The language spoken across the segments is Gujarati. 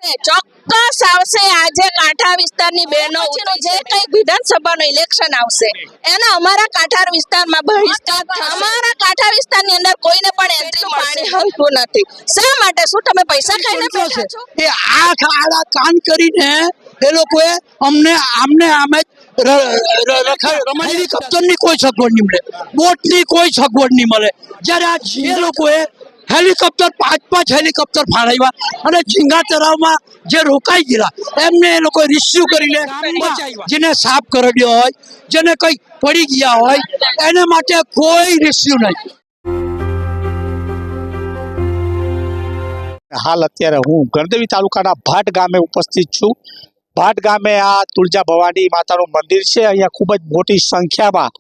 ચોક્કસ આવશે। આજે કાંઠા વિસ્તારની બહેનો જે કઈ વિધાનસભાનું ઇલેક્શન આવશે એનો અમારા કાંઠા વિસ્તારમાં બહિષ્કાર થશે। અમારા કાંઠા વિસ્તારની અંદર કોઈને પણ એન્ટ્રી પાણી હલતું નથી। શા માટે? શું તમે પૈસા ખાઈને બેઠા છો? એ આંખ આડા કાન કરીને એ લોકોએ આમને આમે હેલિકોપ્ટરની કોઈ સગવડ નહીં મળે, બોટની કોઈ સગવડ નહીં મળે। જ્યારે આ જે લોકોએ હેલિકોપ્ટર પાંચ હેલિકોપ્ટર ફાળવ્યા અને ઝીંગા તળાવમાં જે રોકાઈ ગયેલા એમને એ લોકો રિસ્યુ કરીને જેને સાફ કરાવ્યો હોય, જેને કઈ પડી ગયા હોય એને માટે કોઈ રિસ્યુ નહીં। હાલ અત્યારે હું ગણદેવી તાલુકાના ભાટ ગામે ઉપસ્થિત છું। ભાટ ગામે આ તુલજા ભવાની માતાનું મંદિર છે। અહીંયા ખૂબ જ મોટી સંખ્યામાં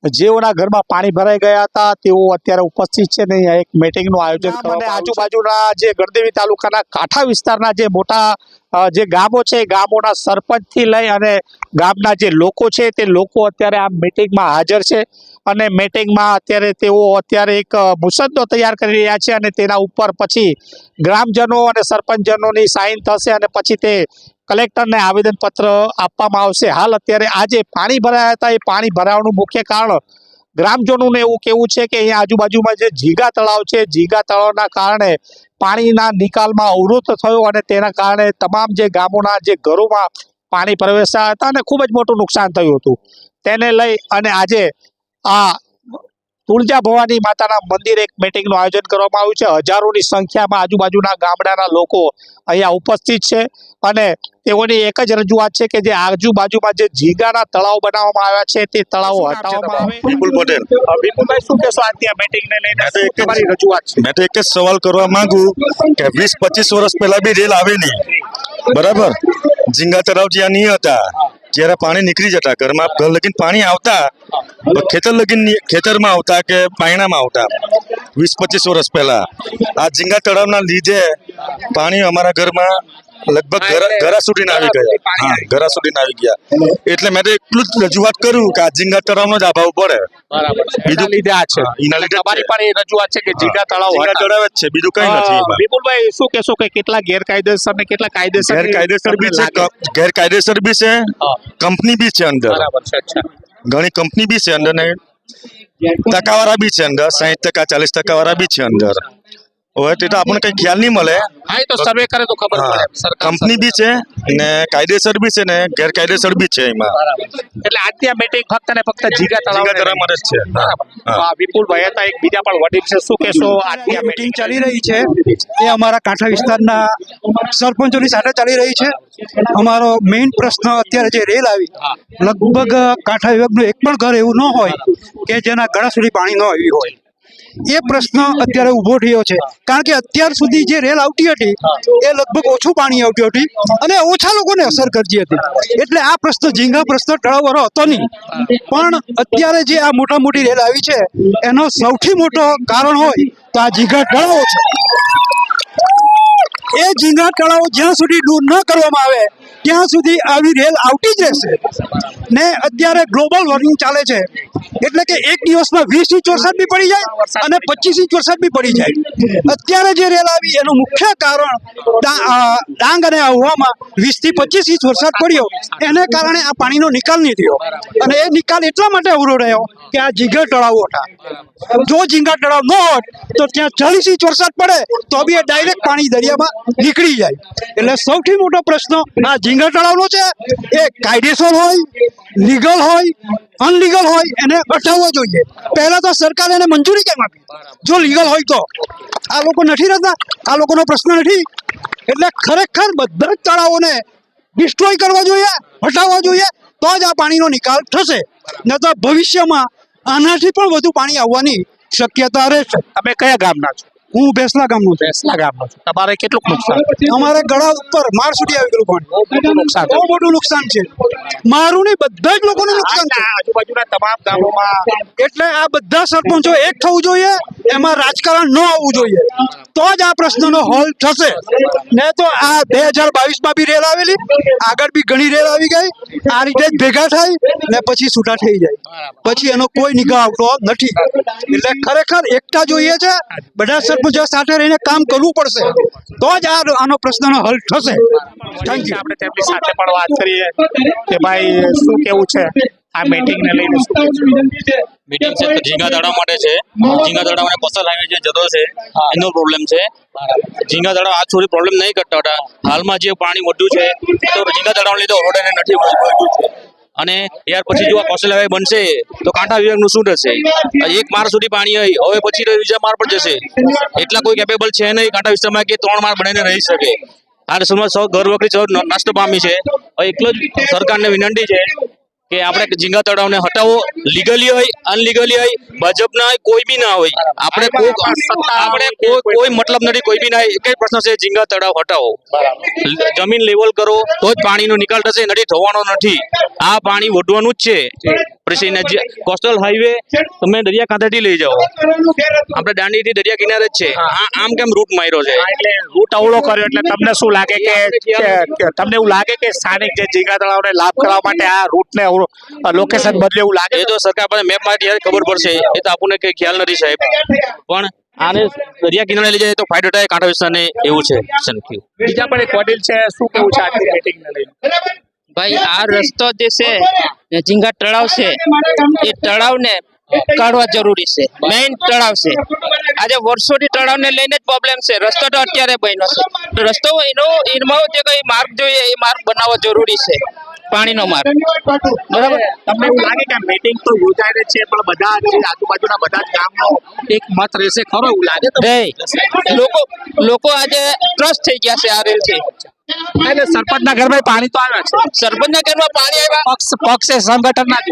જેઓના ઘરમાં પાણી ભરાઈ ગયા હતા તેઓ અત્યારે ઉપસ્થિત છે ને અહીંયા એક મીટિંગનું આયોજન કરવામાં આજુબાજુના જે ગણદેવી તાલુકાના કાંઠા વિસ્તારના જે મોટા જે ગામો છે ગામોના સરપંચથી લઈ અને ગામના જે લોકો છે તે લોકો અત્યારે આ મીટિંગમાં હાજર છે અને મીટિંગમાં અત્યારે તેઓ એક મુસદ્દો તૈયાર કરી રહ્યા છે અને તેના ઉપર પછી ગ્રામજનો અને સરપંચજનોની સાઇન થશે અને પછી તે કલેક્ટરને આવેદનપત્ર આપવામાં આવશે। હાલ અત્યારે આ જે પાણી ભરાયા હતા એ પાણી ભરાવાનું મુખ્ય કારણ ગ્રામજનોનું એવું કહેવું છે કે અહીંયા આજુબાજુમાં જે ઝીંગા તળાવ છે, ઝીંગા તળાવના કારણે પાણીના નિકાલમાં અવરોધ થયો અને તેના કારણે તમામ જે ગામોના જે ઘરોમાં પાણી પ્રવેશ્યા હતા અને ખૂબ જ મોટું નુકસાન થયું હતું। તેને લઈ અને આજે આ તુલજા ભવાની માતાના મંદિર એક મીટિંગનું આયોજન કરવામાં આવ્યું છે। હજારોની સંખ્યામાં આજુબાજુના ગામડાના લોકો અહીંયા ઉપસ્થિત છે અને તેઓની એક જ રજૂઆત છે કે જે આજુબાજુમાં જે ઝીંગાના તળાવ બનાવવામાં આવ્યા છે તે તળાવો હટાવવામાં આવે। વિપુલ પટેલ, વિપુલભાઈ શું કહેશો આજની આ મીટિંગને લઈને? તમારી રજૂઆત છે। મેં તો એક જ સવાલ કરવા માંગુ કે 20-25 વર્ષ પહેલા બી રેલ આવેલી, બરાબર? ઝીંગા તળાવ જ્યાં નહીં હતા જ્યારે પાણી નીકળી જતા ઘરમાં, ઘર લગીન પાણી આવતા, ખેતર લગીન ખેતરમાં આવતા કે પાયણામાં આવતા 20-25 વર્ષ પહેલા આ ઝીંગા તળાવના લીધે પાણી અમારા ઘરમાં લગભગ ઘરા સુધી આવી ગયા। હા, ઘરા સુધી આવી ગયા। એટલે મેં તો એટલું જ રજૂઆત કરું કે આ ઝીંગા તળાવનો જ અભાવ પડે। બીજું લીધે આ છે, એના લીધે તમારી પણ એ રજૂઆત છે કે ઝીંગા તળાવ જ છે, બીજું કઈ નથી। વિપુલભાઈ શું કહેશો કે કેટલા ગેરકાયદેસર ને કેટલા કાયદેસર? ગેરકાયદેસર બી છે, ગેરકાયદેસર બી છે, કંપની બી છે અંદર, બરાબર છે। અચ્છા, ઘણી કંપની બી છે અંદર ને ટકાવાળા બી છે અંદર, 60% 40% વાળા બી છે અંદર। હવે તે તો આપણને કઈ ખ્યાલ નહીં મળે। હા, એ તો સર્વે કરે તો ખબર પડે। કંપની બી છે ને કાયદેસર બી છે ને ગેરકાયદેસર બી છે એમાં। એટલે આજની આ મીટિંગ ફક્ત ને ફક્ત ઝીંગા તળાવ જ છે। વિપુલભાઈ હતા, એક બીજા પણ વડીલ છે, શું કહેશો? આજની આ મીટિંગ ચાલી રહી છે એ અમારા કાંઠા વિસ્તારના સરપંચોની સાથે ચાલી રહી છે। અમારો મેઇન પ્રશ્ન અત્યારે જે રેલ આવી, લગભગ કાંઠા વિભાગનું એક પણ ઘર એવું ન હોય કે જેના ગળા સુધી પાણી ન આવ્યું હોય। એ પ્રશ્ન અત્યારે ઊભો થયો છે કારણ કે અત્યાર સુધી જે રેલ આવતી હતી એ લગભગ ઓછું પાણી આવતું હતી અને ઓછા લોકોને અસર કરતી હતી, એટલે આ પ્રશ્ન ઝીંગા પ્રશ્ન તળાવવાળો હતો નહીં। પણ અત્યારે જે આ મોટી રેલ આવી છે એનો સૌથી મોટો કારણ હોય તો આ ઝીંગા તળાવો છે। એ ઝીંગા તળાવો જ્યાં સુધી દૂર ન કરવામાં આવે ત્યાં સુધી આવી રેલ આવતી જ રહેશે ને। અત્યારે ગ્લોબલ વોર્મિંગ ચાલે છે એટલે કે એક દિવસમાં 20 ઇંચ વરસાદ બી પડી જાય અને 25 ઇંચ વરસાદ બી પડી જાય। અત્યારે જે રેલ આવી એનું મુખ્ય કારણ ડાંગ અને આહવામાં 20 થી 25 ઇંચ વરસાદ પડ્યો એને કારણે આ પાણીનો નિકાલ નહીં થયો અને એ નિકાલ એટલા માટે અવરોધાયો કે આ ઝીંગા તળાવો હતા। જો ઝીંગા તળાવ ન હોત તો ત્યાં 40 ઇંચ વરસાદ પડે તો બી એ ડાયરેક્ટ પાણી દરિયામાં નીકળી જાય। એટલે સૌથી મોટો પ્રશ્ન આ ઝીંગા તળાવનો છે। એ કાયદેસર હોય, લીગલ હોય, અનલીગલ હોય, એને હટાવવો જોઈએ। પહેલા તો સરકારે એને મંજૂરી કેમ આપી? જો લીગલ હોય તો આ લોકો નથી રહેતા, આ લોકોનો પ્રશ્ન નથી। એટલે ખરેખર બધા જ તળાવોને ડિસ્ટ્રોય કરવા જોઈએ, હટાવવા જોઈએ, તો જ આ પાણીનો નિકાલ થશે, ન તો ભવિષ્યમાં આનાથી પણ વધુ પાણી આવવાની શક્યતા રહેશે। તમે કયા ગામના છો? હું ભેસલા ગામનો છું। ભેસલા ગામનો છું। તમારે કેટલું નુકસાન? અમારે ગળા ઉપર માળ સુધી આવી ગયું પાણી, બહુ મોટું નુકસાન છે। મારું નહીં, બધા જ લોકોનું નુકસાન છે આજુબાજુના તમામ ગામોમાં। એટલે આ બધા સરપંચો એક થવું જોઈએ, એમાં રાજકારણ ન આવવું જોઈએ, તો જ આ પ્રશ્નનો હલ થશે। ને તો આ 2022માં બી રેલ આવેલી, આગળ બી ઘણી રેલ આવી ગઈ, આ રીતે જ ભેગા થાય ને પછી છૂટા થઈ જાય, પછી એનો કોઈ નિકાલ આવતો નથી। એટલે ખરેખર એકતા જોઈએ છે, બધા સરપંચો સાથે રહીને કામ કરવું પડશે, તો જ આનો પ્રશ્નનો હલ થશે. Thank you. આપણે તેમની સાથે પણ વાત કરીએ કે ભાઈ શું કેવું છે આ મીટિંગને લઈને. મીટિંગ છે તો ઝીંગા તળાવ માટે છે. ઝીંગા તળાવ અને કોસ્ટલ હાઈવે જે જતો છે એનો પ્રોબ્લેમ છે. ઝીંગા તળાવ આજ સુધી પ્રોબ્લેમ નહીં કરતા હતા. હાલમાં જે પાણી વધ્યું છે તો ઝીંગા તળાવ લીધે ઓરડે નથી વધ્યું છે. અને ત્યાર પછી જો આ કોસ્ટલ હાઈવે બનશે તો કાંઠા વિભાગનું શું થશે? એક માળ સુધી પાણી આવી, હવે પછી તો બીજા માળ પર જશે. એટલા કોઈ કેપેબલ છે નહીં કાંઠા વિસ્તારમાં કે 3 માળ બનાવીને રહી શકે. આ સમય ઘર વખરી સૌ નષ્ટ પામી છે. હવે એટલો જ સરકારને વિનંતી છે કે આપણે ઝીંગા તળાવને હટાવો. લીગલી હોય અનલીગલી હોય ભાજપના હોય કોઈ બી ના હોય, આપણે કોઈ મતલબ નથી. કોઈ બી ના, એક જ પ્રશ્ન છે, ઝીંગા તળાવ હટાવો. જમીન લેવલ કરો તો જ પાણીનો નિકાલ થશે, નથી થવાનો નથી. આ પાણી વધવાનું જ છે. પછી કોસ્ટલ હાઈવે તમે દરિયા કાંઠેથી લઈ જાઓ, આપણે દાંડીથી દરિયા કિનારે જ છે. આમ કેમ રૂટ માર્યો છે? એટલે રૂટ અવળો કર્યો એટલે તમને શું લાગે કે તમને એવું લાગે કે સ્થાનિક જે ઝીંગા તળાવને લાભ કરવા માટે આ રૂટને લોકેશન બદલે એવું લાગે? એ તો સરકાર પાસે મેપ માં ત્યારે ખબર પડશે. એ તો આપણને કઈ ખ્યાલ નથી સાહેબ. પણ આને દરિયા કિનારે લઈ જાય તો ફાયદો થાય કાંઠા વિસ્તારને, એવું છે. બીજા પણ એક વડીલ છે, શું કેવું છે આજની મીટિંગને લઈને? ભાઈ આ રસ્તો જે છે ઝીંગા તળાવ છે એ તળાવને કાઢવા જરૂરી છે. મેઇન તળાવ છે. આજે વર્ષોથી તળાવને લઈને જ પ્રોબ્લેમ છે. રસ્તો તો અત્યારે બન્યો છે, તો રસ્તો એમાં જે કઈ માર્ગ જોઈએ એ માર્ગ બનાવવો જરૂરી છે, પાણીનો માર્ગ. બરાબર. તમને એવું લાગે કે મીટિંગ તો યોજાય છે પણ બધા જ આજુબાજુના બધા જ ગામનો એક મત રહેશે ખરો એવું લાગે? લોકો આજે ટ્રસ્ટ થઈ ગયા છે આ રેલથી. એટલે સરપંચના ઘરમાં પાણી તો આવ્યા છે, સરપંચના ઘરમાં પાણી આવ્યા, પક્ષે સંગઠનના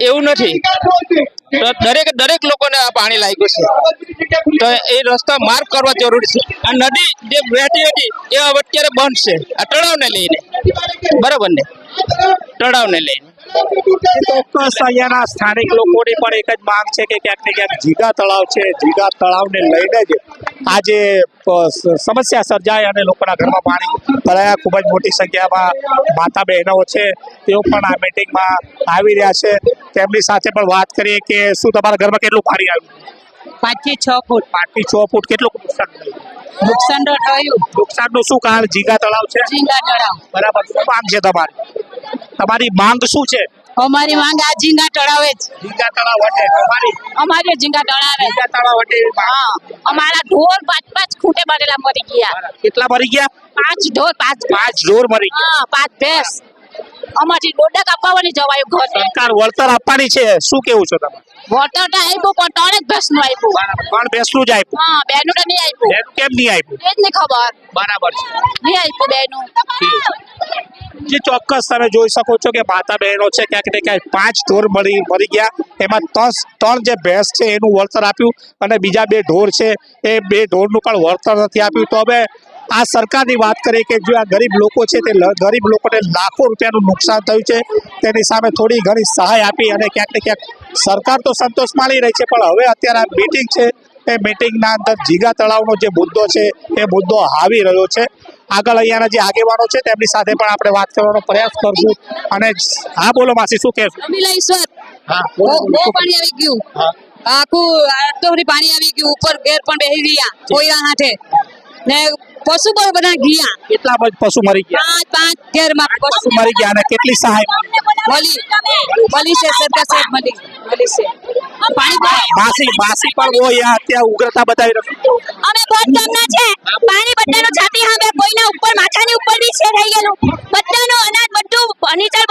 એવું નથી. તો દરેક લોકોને આ પાણી લાગ્યું છે, તો એ રસ્તા માર્ગ કરવા જરૂરી છે. આ નદી જે વહેતી હતી એ હવે અત્યારે બંધ છે આ તળાવને લઈને. બરાબર ને? તળાવને લઈને ચોક્કસ અહીંયાના સ્થાનિક લોકોની પણ એક જ માંગ છે કે ક્યાંક ને ક્યાંક ઝીંગા તળાવ છે, ઝીંગા તળાવને લઈને જ આજે સમસ્યા સર્જાય અને લોકોના ઘરમાં પાણી ભરાયા. ખૂબ જ મોટી સંખ્યામાં માતા બહેનો છે, તેઓ પણ આ મીટિંગમાં આવી રહ્યા છે. તેમની સાથે પણ વાત કરીએ કે શું તમારા ઘરમાં કેટલું પાણી આવ્યું? 5 થી 6 ફૂટ. 5 થી 6 ફૂટ. કેટલું નુકસાન તો થયું. નુકસાનનું શું કારણ? ઝીંગા તળાવ છે. ઝીંગા તળાવ. બરાબર. શું માંગ છે તમારી માંગ શું છે? અમારી માંગ આ ઝીંગા તળાવે જ. ઝીંગા તળાવ હટે. અમારે ઝીંગા તળાવે. ઝીંગા તળાવ હટે. હા, અમારા ઢોર 5 ખૂંટે બારેલા મરી ગયા. કેટલા મરી ગયા? 5 ઢોર. 5 ઢોર મરી ગયા. હા, 5 ભેંસ. અમારી ડોડા કાપવાની જવાયું ઘર. સરકાર વળતર આપવાની છે, શું કેવું છો તમે? વોટર તો આપ્યું પણ 3 જ ભેંસ નું આપ્યું. પણ બેસનું જ આપ્યું. હા, બેનું તો નહીં આપ્યું. બેનું કેમ નહીં આપ્યું? એ જ નહીં ખબર. બરાબર છે. નહીં આપ્યું બેનું. જે ચોક્કસ તમે જોઈ શકો છો કે માતા બહેનો છે ક્યાંક ને ક્યાંક 5 ઢોર મરી ગયા. એમાં 3 જે ભેંસ છે એનું વળતર આપ્યું અને બીજા 2 ઢોર છે એ 2 ઢોરનું પણ વળતર નથી આપ્યું. તો હવે આ સરકારની વાત કરીએ કે જે આ ગરીબ લોકો છે તે ગરીબ લોકોને લાખો રૂપિયાનું નુકસાન થયું છે, તેની સામે થોડી ઘણી સહાય આપી અને ક્યાંક ને ક્યાંક સરકાર તો સંતોષ માની રહી છે. પણ હવે અત્યારે આ મીટિંગ છે એ મીટિંગના અંદર ઝીંગા તળાવનો જે મુદ્દો છે એ મુદ્દો આવી રહ્યો છે. આગળ અહીંયાના જે આગેવાનો છે તેમની સાથે પણ આપણે વાત કરવાનો પ્રયાસ કરશું. અને હા, બોલો માસી, શું કહેશો? અભિલાષર. હા, બહુ પાણી આવી ગયું. આખું આટલું પાણી આવી ગયું. ઉપર ઘેર પણ બેસી ગયા કોઈના હાથે ને પશુ પણ બધા ગયા. કેટલા પશુ મરી ગયા? 5 ઘેરમાં પશુ મરી ગયા. અને કેટલી સહાય મળી છે? સરકાર સાહેબ મળી છે. પાણી માસી પણ વો યા અત્યારે ઉગ્રતા બતાવી રહ્યો. અમે બહુ ગામના છે. પાણી બધાનો છાતી સામે કોઈના ઉપર માથાની ઉપર બી છે થઈ ગયેલું. બધાનો અનાજ બધું ફર્નિચર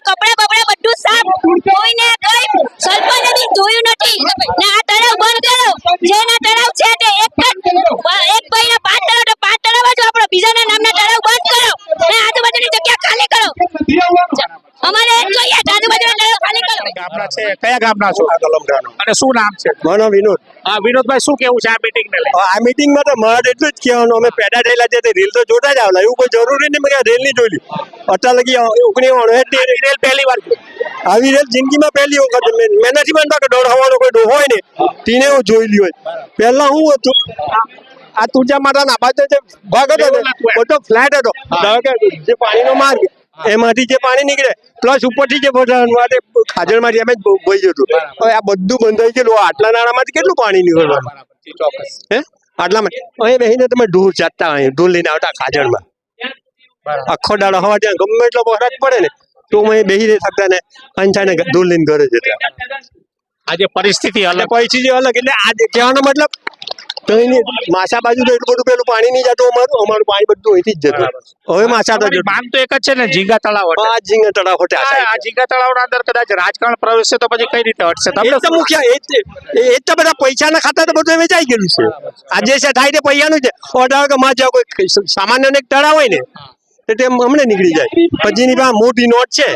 કપડા બપડા બધું સાફ. કોઈને કઈ સરપંચે બી જોયું નથી. ને આ તળાવ બંધ કરો. જેના તળાવ છે તે એક ભાઈના 5 તળાવ તો 5 તળાવ જ આપણો બીજાના નામના તળાવ બંધ કરો ને આજુબાજુની જગ્યા ખાલી કરો. અમારે એક જોઈએ આજુબાજુના તળાવ ખાલી કરો. ગામના છે. કયા ગામના છો? અને શું નામ છે? મારો વિનોદ. હા, વિનોદભાઈ, શું કેવું છે આ મીટિંગ ને લઈને? આ મીટિંગમાં તો મારે એટલું જ કહેવાનું, અમે પેદા થયેલા છે તે રેલ તો જોતા જ આવલા. એવું કોઈ જરૂરી નહીં મેં રેલ નહીં જોઈ. અત્યાર લગી 19 રેલ પહેલી વાર આવી રેલ જિંદગીમાં પહેલી વખત મેં નથી માનતા કે દોડ હવાનો કોઈ ડો હોય ને તેને હું જોઈ લી હોય. પહેલા હું હતું આ તુજા માતાના બાજુ જે ભાગ હતો ને બધો ફ્લેટ હતો. જે પાણીનો માર્ગ એમાંથી જે પાણી નીકળે પ્લસ ઉપરથી જે ખાજણમાંથી એમ જ બોઈ જતું. હવે આ બધું બંધ થઈ ગયેલું. આટલા નાણામાંથી કેટલું પાણી નીકળવાનું? હે આટલામાં અહીં બેસીને તમે ઢોર ચાટતા અહીં ઢોર લઈને આવતા ખાજણમાં આખો દાડો હવા ત્યાં ગમે એટલો વરસાદ પડે ને તો અહીં બેસી નહીં શકતા ને અંછાને ઢોર લઈને ઘરે જતા. આજે પરિસ્થિતિ અલગ. પરિસ્થિતિ અલગ એટલે આજે કહેવાનો મતલબ તો એની માસા બાજુ તો એટલું બધું પેલું પાણી નહીં જતું અમારું પાણી બધું અહીંથી જ જતું. હવે માસા તો જતું. માંગ તો એક જ છે ને, ઝીંગા તળાવ હટે. આ ઝીંગા તળાવ હટે આ side. આ ઝીંગા તળાવના અંદર કદાચ રાજકારણ પ્રવેશશે તો પછી કઈ રીતે હટશે? એ તમને તો મુખ્ય એ તો બધા પૈસાના ખાતા તો બધું વેચાઈ ગયેલું છે. આ જે છે થાય તે પૈસાનું છે. ઓર્ડર કે માં જાવ કોઈ સામાન્ય એક તળાવ હોય ને તો તે હમણાં નીકળી જાય. પછી એની પાસે મોટી નોટ છે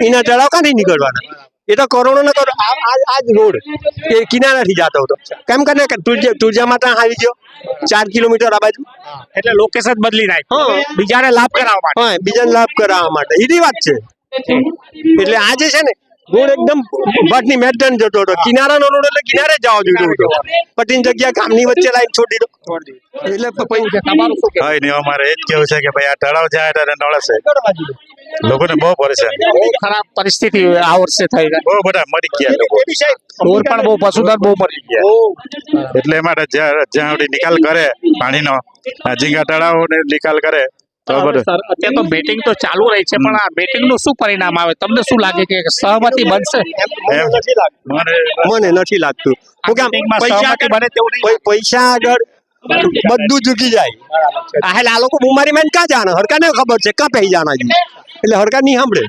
એના તળાવ કાં નહીં નીકળવાના. એ તો કરોડો ને કરોડ આ જ રોડ એ કિનારાથી જતો હતો. કેમ કરીને તુરજા માતા આવી ગયો 4 કિલોમીટર આ બાજુ એટલે લોકેશન બદલી નાખ. હા. બીજાને લાભ કરાવવા માટે. હા બીજાને લાભ કરાવવા માટે એની વાત છે. એટલે આ જે છે ને રોડ એકદમ ભટની મેદાન જતો હતો. કિનારાનો રોડ એટલે કિનારે જવા દીધો હતો. પટીની જગ્યા ગામની વચ્ચે લાઈન છોડી દો એટલે તમારું શું કહેવું? હા નહીં અમારે એ જ કેવું છે કે ભાઈ આ તળાવ જાય એટલે નળશે લોકોને બહુ પરેશાની. બહુ ખરાબ પરિસ્થિતિ આ વર્ષે થઈ ગઈ. બહુ બધા મરી ગયા લોકો. ઢોર પણ બહુ, પશુધન બહુ મરી ગયા. એટલે એ માટે જ્યાં સુધી નિકાલ કરે પાણીનો આ ઝીંગા તળાવ ને નિકાલ કરે તો બધું. અત્યારે તો બેટિંગ તો ચાલુ રહી છે પણ આ બેટિંગ નું શું પરિણામ આવે? તમને શું લાગે કે સહમતિ બનશે? મને નથી લાગતું. હું કેમ બેટિંગમાં પૈસા સહમતિ બને તેવું નહીં. પૈસા આગળ બધું ઝૂકી જાય. આ લોકો બીમારીમાં ક્યાં જાણે હરકાને ખબર છે ક્યાં પહેરી જાના છે એટલે હરકા નહીં સાંભળે.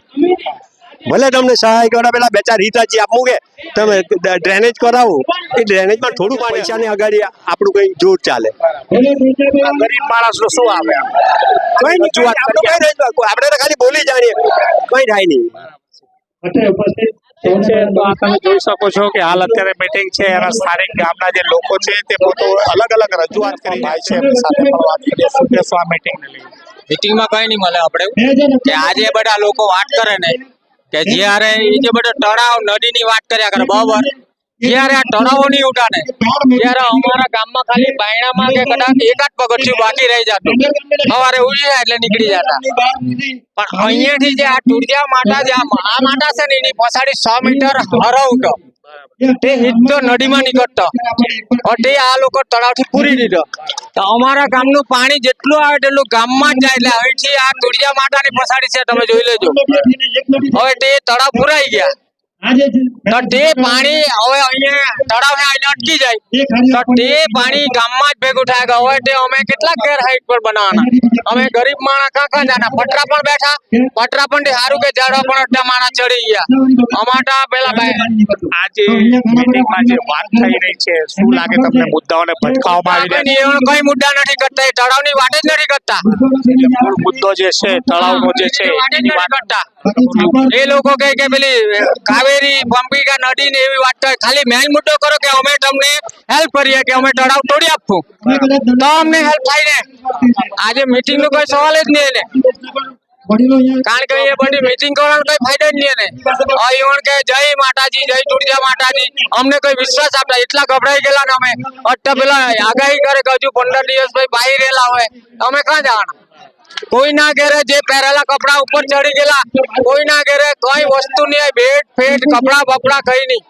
ભલે તમને સહાય કરો પેલા 2-4 હિતાચી આપવું કે તમે ડ્રેનેજ કરાવો એ ડ્રેનેજમાં થોડું પૈસાની આગળ આપણું કઈ જોર ચાલે. ગરીબ માણસ નું શું આવે? કઈ નહીં આપણે તો ખાલી બોલી જાણીએ કઈ થાય નહીં. તો આ તમે જોઈ શકો છો કે હાલ અત્યારે મીટિંગ છે એના સ્થાનિક ગામના જે લોકો છે તે પોતે અલગ અલગ રજૂઆત કરી જાય છે. એમની સાથે પણ વાત કરીએ. શું કહેશો આ મીટિંગને લઈને? મીટિંગમાં કઈ નહીં મળે આપણે કે આજે બધા લોકો વાત કરે ને કે જ્યારે એ જે બધા તળાવ નદીની વાત કર્યા કરે બરાબર, જ્યારે આ તળાવો નહીં ઉઠાને ત્યારે અમારા ગામમાં ખાલી બાયણામાં કે કદાચ એકાદ પગથિયું બાકી રહી જતું. સવારે ઉઠી જાય એટલે નીકળી જતા. પણ અહીંયાથી જે આ તુરજા માતા જે આ માતા છે ને એની પછાડી 100 મીટર હરાવતો તે હિત નદીમાં નીકળતો તે આ લોકો તળાવથી પૂરી દીધો. તો અમારા ગામનું પાણી જેટલું આવે તેટલું ગામમાં જ જાય. એટલે હવેથી આ તુરજા માતાની પછાડી છે તમે જોઈ લેજો. હવે તે તળાવ પૂરાઈ ગયા તો તે પાણી હવે અહીંયા તળાવ આવીને અટકી જાય તો તે પાણી ગામમાં જ ભેગું થાય કે હવે તે અમે કેટલા ગેર હાઈટ પર બનાવવાના. અમે ગરીબ માણસ કાં જાના પટરા પણ બેઠા પટરા પણ સારું કે ઝાડવા પણ અડધા માણસ ચડી ગયા. અમારા પેલા આજે મીટિંગમાં જે વાત થઈ રહી છે શું લાગે તમને? મુદ્દાઓને ભટકાવવામાં આવી રહ્યા છે? કઈ મુદ્દા નથી કરતા. એ તળાવની વાત જ નથી કરતા. મૂળ મુદ્દો જે છે તળાવનો જે છે એની વાત કરતા. એ લોકો કહે કે પેલી કાવેરી પંપિકા નદી ને એવી વાત કરે. ખાલી મેઇન મુદ્દો કરો કે અમે તમને હેલ્પ કરીએ કે અમે તળાવ તોડી આપવું તો અમને હેલ્પ થાય ને. આજે મીટિંગ નો કોઈ સવાલ જ નહીં એને. કારણ કે એ બધી મીટિંગ કરવાનો કઈ ફાયદો જ નહીં એને. ઈવન કે જય માતાજી જય તુરજા માતાજી અમને કોઈ વિશ્વાસ આપતા એટલા ગભરાઈ ગયેલા ને અમે અત્યારે પેલા આગાહી કરે કે હજુ 15 દિવસ પછી બાહી રહેલા હોય અમે ક્યાં જવાના? કોઈના ઘરે જે પહેરેલા કપડા ઉપર ચડી ગયેલા, કોઈના ઘરે કઈ વસ્તુ નહીં, બેડ ફેટ કપડા બપડા કઈ નહીં.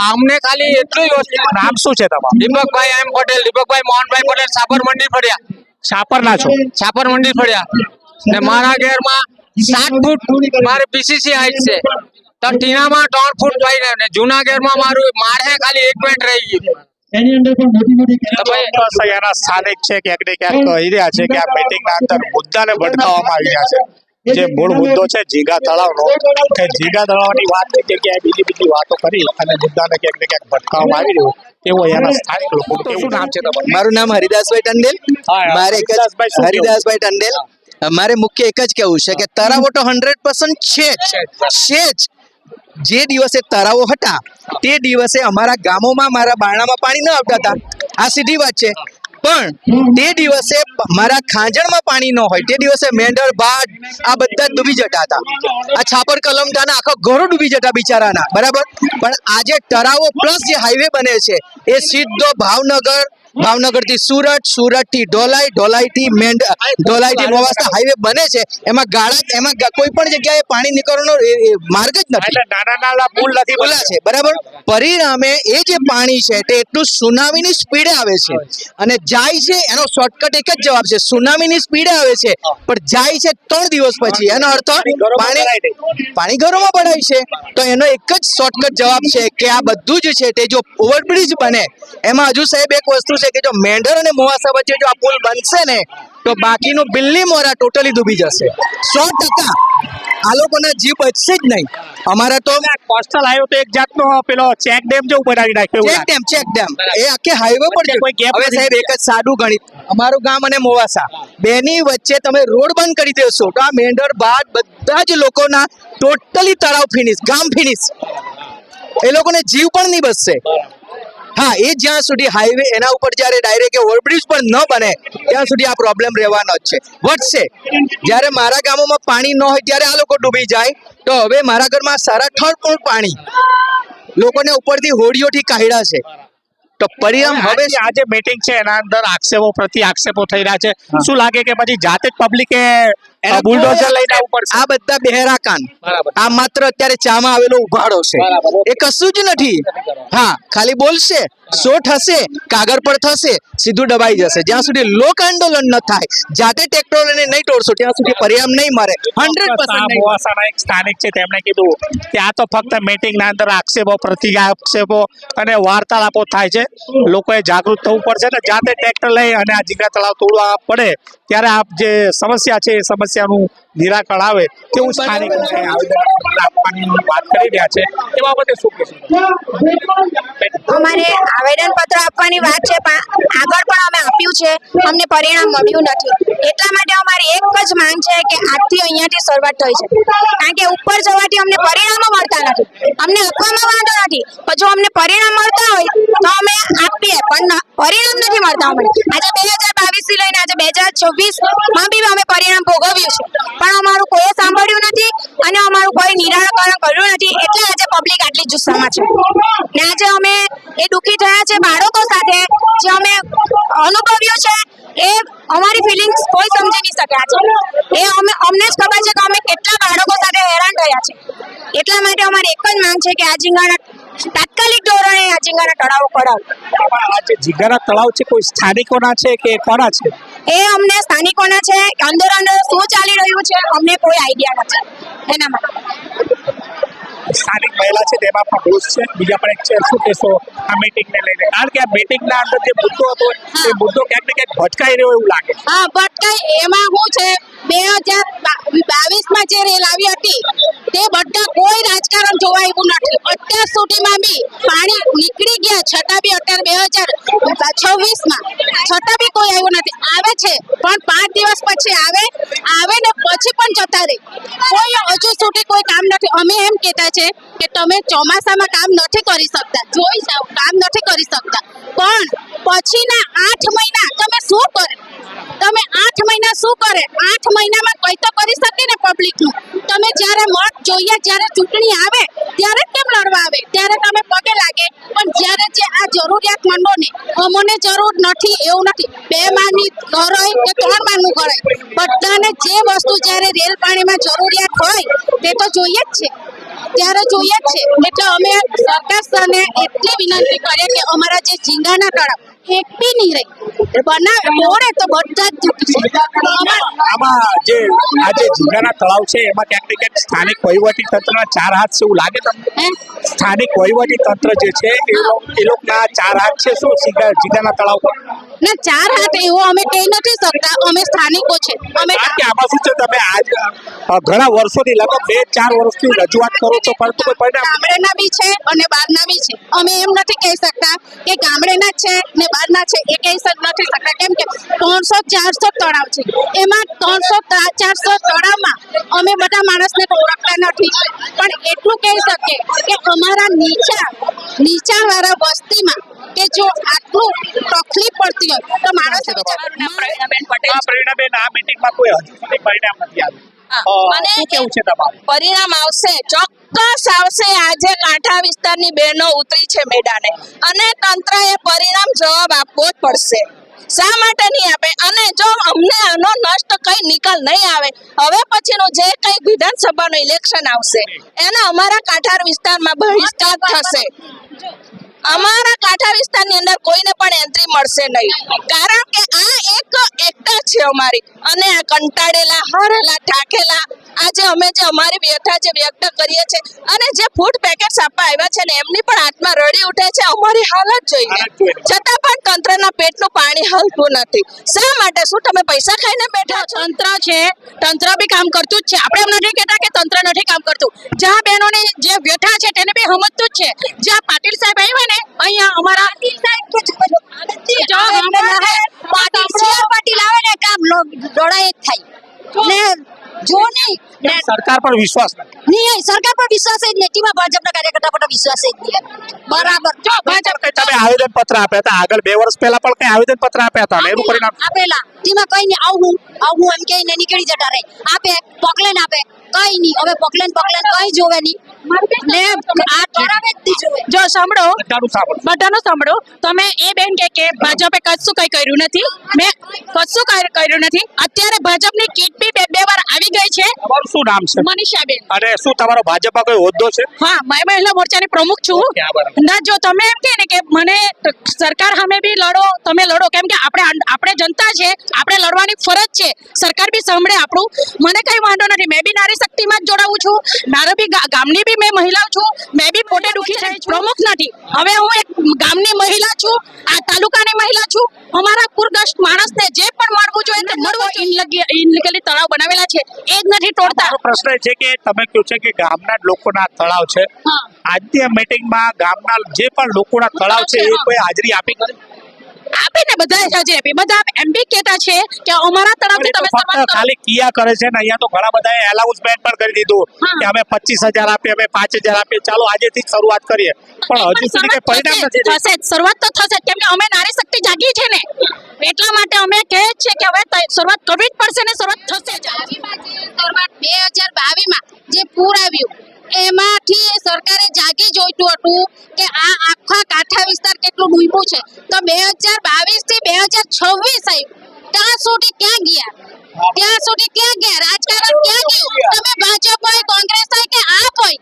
અમને ખાલી એટલું જ વસ્તુ. નામ શું છે તમારું? દીપકભાઈ એમ પટેલ, દીપકભાઈ મોહનભાઈ પટેલ, સાબર મંડી ફળિયા. છાપર ના છો? છાપર મંડી ફળિયા. ને મારા ઘરમાં 7 ફૂટ મારી પીસીસી હાઈટ છે તો ટીણામાં 3 ફૂટ ભાઈ ને જૂના ઘરમાં મારે ખાલી 1 મિનિટ રહી ગયું. એના સ્થાનિક છે ક્યાંક ને ક્યાંક કહી રહ્યા છે કે આ મીટિંગના અંદર મુદ્દાને ભટકાવવામાં આવી રહ્યા છે. જે મૂળ મુદ્દો છે ઝીંગા તળાવનો, કે ઝીંગા તળાવની વાતની જગ્યાએ બીજી વાતો કરી અને મુદ્દાને ક્યાંક ને ક્યાંક ભટકાવવામાં આવી રહ્યો તેવો એના સ્થાનિક લોકો. શું નામ છે તમારું? મારું નામ હરિદાસભાઈ ટંડેલ. મારે એક જ હરિદાસભાઈ ટંડેલ. મારે મુખ્ય એક જ કેવું છે કે તળાવો તો 100% છે જ. જે દિવસે તળાવો હતા તે દિવસે અમારા ગામોમાં મારા બારણામાં પાણી ન આવતા હતા. આ સીધી વાત છે. પણ તે દિવસે મારા ખાંજણમાં પાણી ન હોય તે દિવસે મેંઢર ભાટ આ બધા ડૂબી જતા હતા. આ છાપર કલમતાના આખા ઘરો ડૂબી જતા બિચારાના. બરાબર. પણ આજે તળાવો પ્લસ જે હાઈવે બને છે એ સીધો ભાવનગર ભાવનગર થી સુરત, સુરત થી ઢોલાઈ, ઢોલાઈ થી ઢોલાઈ થી મોવાસા હાઈવે બને છે. એમાં કોઈ પણ જગ્યાએ પાણી નીકળવાનો માર્ગ જ નથી. એટલે નાના નાના પુલ નથી ખુલ્લા છે, બરાબર. પરિણામે એ જે પાણી છે તે એટલું સુનામીની સ્પીડે આવે છે અને જાય છે. એનો શોર્ટકટ એક જ જવાબ છે, સુનામીની સ્પીડે આવે છે પણ જાય છે 3 દિવસ પછી. એનો અર્થ પાણી ઘરોમાં ભરાય છે. તો એનો એક જ શોર્ટકટ જવાબ છે કે આ બધું જ છે તે જો ઓવરબ્રિજ બને. એમાં હજુ સાહેબ એક વસ્તુ છે કે જો મેંઢર અને મોવાસા વચ્ચે જો આ પુલ બનશે ને તો બાકીનું બિલ્લી મોરા ટોટલી ડૂબી જશે 100%. આ લોકોના જીવ બચશે જ નહીં. અમારા તો કોસ્ટલ હાઈવે તો એક જાતનો પેલો ચેક ડેમ જેવું બનાવી નાખ્યું. ચેક ડેમ એ આખે હાઈવે પર છે. હવે સાહેબ એક જ સાદું ગણિત, અમારું ગામ અને મોવાસા બેની વચ્ચે તમે રોડ બંધ કરી દેશો તો આ મેંઢર બાદ બધા જ લોકોના ટોટલી તળાવ ફિનિશ, ગામ ફિનિશ. એ લોકોને જીવ પણ નહીં બચશે. હા, એ જ્યાં સુધી હાઈવે એના ઉપર જ્યારે ડાયરેક્ટ ઓવરબ્રિજ પણ ન બને ત્યાં સુધી આ પ્રોબ્લેમ રહેવાનો જ છે, વધશે. જ્યારે મારા ગામોમાં પાણી ન હોય ત્યારે આ લોકો ડૂબી જાય તો હવે મારા ઘરમાં સારા ઠળ પણ પાણી લોકોને ઉપરથી હોડીઓથી કાઢ્યા છે. તો પરિણામ હવે આજે મીટિંગ છે એના અંદર આક્ષેપો પ્રતિ આક્ષેપો થઈ રહ્યા છે. શું લાગે કે પછી જાતે જ પબ્લિકે બુલડોઝર લઈને આવવું પડશે? આ બધા બહેરા કાન, આ માત્ર અત્યારે ચામાં આવેલો ઉભાડો છે, એ કશું જ નથી. હા, ખાલી બોલશે, શોટ હશે, કાગળ પર થશે, સીધું દબાઈ જશે. જ્યાં સુધી લોક આંદોલન ન થાય, જાતે ટ્રેક્ટરોને નહીં તોડશો ત્યાં સુધી પરિણામ નહીં મળે. 100% મોવાસાના એક સ્થાનિક છે તેમણે કીધું કે આ તો ફક્ત મીટિંગના અંદર આક્ષેપો પ્રતિ આક્ષેપો અને વાર્તાલાપો થાય છે. લોકોએ જાગૃત થવું પડશે ને જાતે ટ્રેક્ટર લઈ અને આ ઝીંગા તળાવ તોડવા પડે ત્યારે આ જે સમસ્યા છે એ સમસ્યાનું નિરાકરણ આવે તેવું સ્થાનિક આપવાની વાત કરી રહ્યા છે. એ બાબતે શું કહેશો? અમારે આવેદન પત્ર આપવાની વાત છે પણ આગળ પણ અમે આપ્યું છે, અમને પરિણામ મળ્યું નથી. એટલા માટે અમારી એક જ માંગ છે કે આજથી અહીંયાથી શરૂઆત થઈ છે, કારણ કે ઉપર જવાથી અમને પરિણામો મળતા નથી. અમને આપવામાં વાંધો નથી પણ જો અમને પરિણામ મળતા હોય તો અમે આપીએ, પણ પરિણામ નથી મળતા અમને. આજે 2022 થી લઈને આજે 2026 બી અમે પરિણામ ભોગવ્યું છે પણ અમારું કોઈ સાંભળ્યું નથી અને અમારું કોઈ નિરાકરણ કર્યું નથી. એટલે આજે પબ્લિક આટલી જુસ્સામાં છે ને આજે અમે એ દુઃખી થયા છે બાળકો સાથે. જે અમે અનુભવ્યું છે એ અમારી ફિલિંગ્સ કોઈ સમજી નહીં શકે. આજે એ અમને જ ખબર છે કે અમે કેટલા બાળકો સાથે હેરાન થયા છે. એટલા માટે અમારી એક જ માંગ છે કે આ ઝીંગાના તાત્કાલિક ધોરણે આ ઝીંગાના તળાવો કરાવો. આ જે ઝીંગાના તળાવ છે કોઈ સ્થાનિકોના છે કે કોના છે? એ અમને સ્થાનિકોના છે. અંદર શું ચાલી રહ્યું છે અમને કોઈ આઈડિયા નથી. એના માટે સ્થાનિક મહિલા છે તેમાં પણ રોષ છે. બીજા પણ એક છે, શું કહેશો આ મીટિંગને લઈને? કારણ કે આ મીટિંગના અંદર જે મુદ્દો હતો એ મુદ્દો ક્યાંક ને ક્યાંક ભટકાઈ રહ્યો એવું લાગે. હા, ભટકાઈ. એમાં શું છે 2022 જે રેલ આવી હતી તે બધા કોઈ રાજકારણ જોવા એવું નથી. અત્યાર સુધીમાં બી પાણી નીકળી ગયા છતાં બી અત્યારે 2026 છતાં બી કોઈ આવ્યું નથી. આવે છે પણ 5 દિવસ પછી આવે ને પછી પણ જતા રહે. કોઈ હજુ સુધી કોઈ કામ નથી. અમે એમ કહેતા છે કે તમે ચોમાસામાં કામ નથી કરી શકતા, જોઈ જાઓ કામ નથી કરી શકતા, પણ પછીના 8 મહિના તમે શું કરે? તમે 8 મહિના શું કરે? 8 મહિનામાં કઈ તો કરી શકે ને પબ્લિકનું. તમે જ્યારે મત જોઈએ, જ્યારે ચૂંટણી આવે ત્યારે કેમ લડવા આવે? ત્યારે તમે પગે લાગે, પણ જ્યારે જે આ જરૂરિયાતમંદોને અમને જરૂર નથી એવું નથી. 2 માળની ઘર હોય કે 3 માળનું ઘર હોય, બધાને જે વસ્તુ જ્યારે રેલ પાણીમાં જરૂરિયાત હોય તે તો જોઈએ જ છે, ત્યારે જોઈએ જ છે. એટલે અમે સરકારશ્રીને એટલી વિનંતી કરીએ કે અમારા જે ઝીંગાના તળાવ એક બી નહીં રહે, બનાવે તોડે તો બધા જ આમાં જે આ જે ઝીંગાના તળાવ છે એમાં ક્યાંક ને ક્યાંક સ્થાનિક વહીવટી તંત્રના 4 હાથ છે એવું લાગે તમને? સ્થાનિક વહીવટી તંત્ર જે છે એ લોકોના 4 હાથ છે શું ઝીંગાના તળાવ પર? ના, 4 હાથ એવું અમે કહી નથી શકતા. અમે સ્થાનિકો છે. અમે આમાં શું છે, તમે આજ ઘણા વર્ષોથી લગભગ 2-4 વર્ષથી રજૂઆત કરો છો પરંતુ કોઈ પરિણામ? ગામડેના બી છે અને બહારના બી છે. અમે એમ નથી કહી શકતા કે ગામડેના છે ને બહારના છે, એ કહી નથી શકતા. કેમ કે 300-400 તળાવ છે. એમાં 300-400 તળાવમાં અમે બધા માણસને તો ઓળખતા નથી, પણ એટલું કહી શકીએ કે અમારા નીચાવાળા વસ્તીમાં કે જો આટલું તકલીફ પડતી હોય તો માણસે પ્રેરણાબેન, આ મીટિંગમાં કોઈ હજુ સુધી પરિણામ નથી આવ્યું. અને શું કેવું છે તમારું? પરિણામ આવશે, ચોક્કસ આવશે. આજે કાંઠા વિસ્તારની બહેનો ઉતરી છે મેદાને અને તંત્રએ પરિણામ જવાબ આપવો જ પડશે. શા માટે નહીં આપે? અને જો અમને આનો નષ્ટ કઈ નિકાલ નહીં આવે, હવે પછીનું જે કઈ વિધાનસભાનું ઇલેક્શન આવશે એના અમારા કાંઠા વિસ્તારમાં બહિષ્કાર થશે. અમારા કાંઠા વિસ્તારની અંદર કોઈને પણ એન્ટ્રી મળશે નહીં, કારણ કે આ એકતા છે અમારી. અને આ કંટાળેલા, હારેલા, થાકેલા આજે અમે જે અમારી વ્યથા જે વ્યક્ત કરીએ છીએ અને જે ફૂડ પેકેટ્સ આપવા આવ્યા છે ને એમની પણ આત્મા રડી ઉઠે છે અમારી હાલત જોઈને, છતાં પણ તંત્રના પેટનું પાણી હલતું નથી. શા માટે? શું તમે પૈસા ખાઈને બેઠા છો? તંત્ર છે, તંત્ર બી કામ કરતું જ છે. આપણે એમ નથી કહેતા કે તંત્ર નથી કામ કરતું. જ્યાં બહેનોની જે વ્યથા છે તેને બી સમજતું જ છે. જ્યાં પાટીલ સાહેબ આવ્યા ને અહીંયા અમારા પાટીલ આવે ને કામ દોડાય જ થાય ને. જો નહીં સરકાર પર વિશ્વાસ નથી. નહીં, સરકાર પર વિશ્વાસ જ નથી. એમાં ભાજપના કાર્યકર્તા પર વિશ્વાસ જ નહીં. બરાબર. જો ભાજપ તમે આવેદન પત્ર આપ્યા હતા આગળ 2 વર્ષ પહેલા પણ કઈ આવેદન પત્ર આપ્યા હતા ને એનું પરિણામ આપેલા તેમાં કઈ નહીં. આવું એમ કહીને નીકળી જતા રહે. આપે પકલેન આપે કઈ નહીં. હવે પકલેન કઈ જોવે નહીં ને આ કરાવે જ નહીં જોવે. જો સાંભળો, બધાનું સાંભળો. તમે એ બેન કે ભાજપે કશું કઈ કર્યું નથી. મેં કશું કર્યું નથી. અત્યારે ભાજપની કીટ બી 2 વાર આવી ગઈ છે. તમારું શું નામ છે? મનીષાબેન. અને શું તમારો ભાજપમાં કોઈ હોદ્દો છે? હા, મહિલા મોરચાની પ્રમુખ છું. ના, જો તમે એમ કહે ને કે મને સરકાર સામે બી લડો, તમે લડો, કેમ કે આપણે જનતા છે, આપણે લડવાની ફરજ છે. સરકાર બી સાંભળે આપણું. મને કઈ વાંધો નથી. મેં બી નારી શક્તિમાં જ જોડાવું છું. મારો બી ગામની બી મેં મહિલા છું. મેં બી પોતે દુખી થઈ છું. પ્રમુખ નથી. હવે હું એક ગામની મહિલા છું, આ તાલુકાની મહિલા છું. અમારા પૂરગ્રસ્ત માણસને જે પણ મળવું જોઈએ તે મળવું. ઇનલીગલી તળાવ બનાવેલા છે એ જ નથી તોડતા. પ્રશ્ન એ છે કે તમે કહ્યું છે કે ગામના જ લોકોના તળાવ છે. આજની મીટિંગમાં ગામના જે પણ લોકોના તળાવ છે એ કોઈ હાજરી આપી આપીને બધા હાજરી આપી. બધા એમ બી કહેતા છે કે અમારા તળાવથી તમે ફક્ત ખાલી કિયા કરે છે ને અહીંયા તો ઘણા બધાએ એલાઉન્સમેન્ટ પણ કરી દીધું કે અમે 25,000 આપીએ, અમે 5,000 આપીએ, ચાલો આજેથી જ શરૂઆત કરીએ. પણ હજુ સુધી કઈ પરિણામ નથી. થશે, શરૂઆત તો થશે, કેમ કે અમે નારી શક્તિ જાગી છે ને એટલા માટે અમે કહે છે કે હવે શરૂઆત કરવી જ પડશે ને શરૂઆત થશે જ. 2022માં જે પૂર આવ્યું એમાંથી સરકારે જાગી જોઈતું હતું કે આ આખા કાંઠા વિસ્તાર કેટલું ડૂબ્યું છે. તો 2022 થી 2026 આવ્યું ત્યાં સુધી ક્યાં ગયા? રાજકારણ ક્યાં ગયું? તમે ભાજપ હોય, કોંગ્રેસ હોય કે આપ હોય,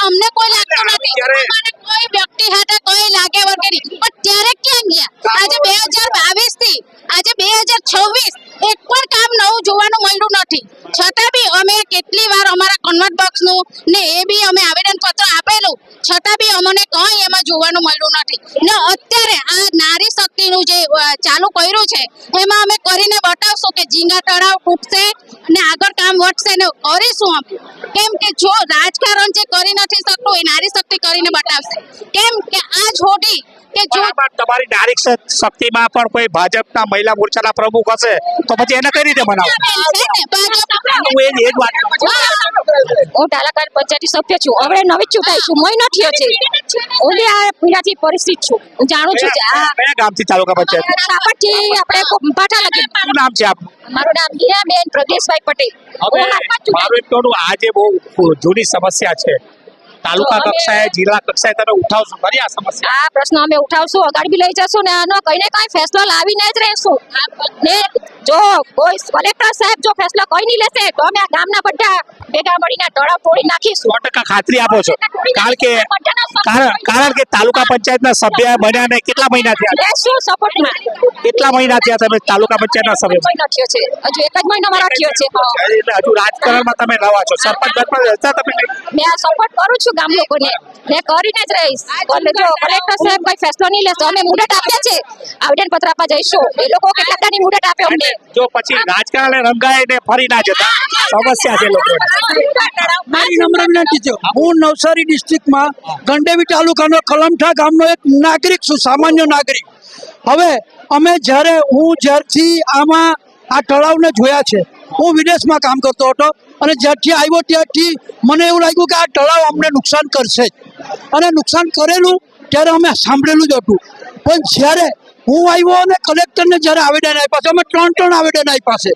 અમને કોઈ લાગતું નથી. મને કોઈ વ્યક્તિ હાથે કોઈ લાગે વગેરે, પણ ત્યારે ક્યાં ગયા? આજે 2022 થી આજે 2026 એક પણ કામ નવું જોવાનું મળ્યું નથી. છતાં બી અમે કેટલી વાર અમારા કન્વર્ટ બોક્સનું ને એ બી અમે આવેદન પત્ર આપેલું, છતાં બી અમને કંઈ એમાં જોવાનું મળ્યું નથી. ને અત્યારે આ નારી શક્તિનું જે ચાલુ કર્યું છે એમાં અમે કરીને બતાવશું કે ઝીંગા તળાવ તૂટશે અને આગળ કામ વધશે ને કરીશું અમે. કેમ કે જો રાજકારણ જે કરી નથી શકતું એ નારી શક્તિ કરીને બતાવશે. કેમ કે આ જોડી કે જો તમારી નારી શક્તિમાં પણ કોઈ ભાજપના મહિલા મોરચાના પ્રમુખ હશે તો પછી એને કઈ રીતે બનાવો? હું તાલુકા પંચાયતી સભ્ય છું. હવે નવી ચૂંટાઈ છું. મહિનો થયો છે. હું બી આ પીડાથી પરિસ્થિત છું. હું જાણું છું કે આ કયા ગામથી તાલુકા પંચાયત? સાપરથી આપણે પાઠા લગી. શું નામ છે આપનું? મારું નામ હીરાબેન પ્રદેશભાઈ પટેલ. હવે મારું એમ કહેવાનું આજે બહુ જૂની સમસ્યા છે. તાલુકા કક્ષાએ, જિલ્લા કક્ષાએ તમે ઉઠાવશો ખરી આ સમસ્યા? આ પ્રશ્ન અમે ઉઠાવશું, આગળ બી લઈ જશું ને આનો કઈ ને કઈ ફેસલો લાવીને જ રહેશું. ને જો કોઈ કલેક્ટર સાહેબ જો ફેસલો કઈ નહીં લેશે તો અમે આ ગામના બધા ભેગા મળીને તળાવ તોડી નાખીશું. 100% ખાતરી આપો છો? કારણ કે તાલુકા પંચાયતના સભ્ય બન્યાને કેટલા મહિના થયા? લેશું સપોર્ટમાં. કેટલા મહિના થયા તમે તાલુકા પંચાયતના સભ્ય? મહિનો થયો છે. હજુ એક જ મહિનો મારો થયો છે. એટલે હજુ રાજકારણમાં તમે નવા છો. સરપંચ બનવા હતા તમે? મેં આ સપોર્ટ કરું છું ગામ લોકોને. મેં કરીને જ રહીશ. એટલે જો કલેક્ટર સાહેબ કઈ ફેસલો નહીં લેશે, અમે મુદત આપ્યા છે, આવેદન પત્ર આપવા જઈશું. એ લોકો કેટલા દાની મુદત આપે અમને. જો પછી રાજકારણે રંગાય ને ફરી ના જતા સમસ્યા છે લોકો. મારી નમ્ર વિનંતી છે, હું નવસારી ડિસ્ટ્રિક્ટમાં ગંડેવી તાલુકાનો કલમઠા ગામનો એક નાગરિક છું, સામાન્ય નાગરિક. હવે અમે જ્યારથી આમાં આ તળાવને જોયા છે, હું વિદેશમાં કામ કરતો હતો અને જ્યારથી આવ્યો ત્યારથી મને એવું લાગ્યું કે આ તળાવ અમને નુકસાન કરશે જ. અને નુકસાન કરેલું ત્યારે અમે સાંભળેલું જ હતું. પણ જ્યારે હું આવ્યો અને કલેક્ટરને જ્યારે આવેદન આપ્યા છે, અમે 3 આવેદન આપ્યા છે.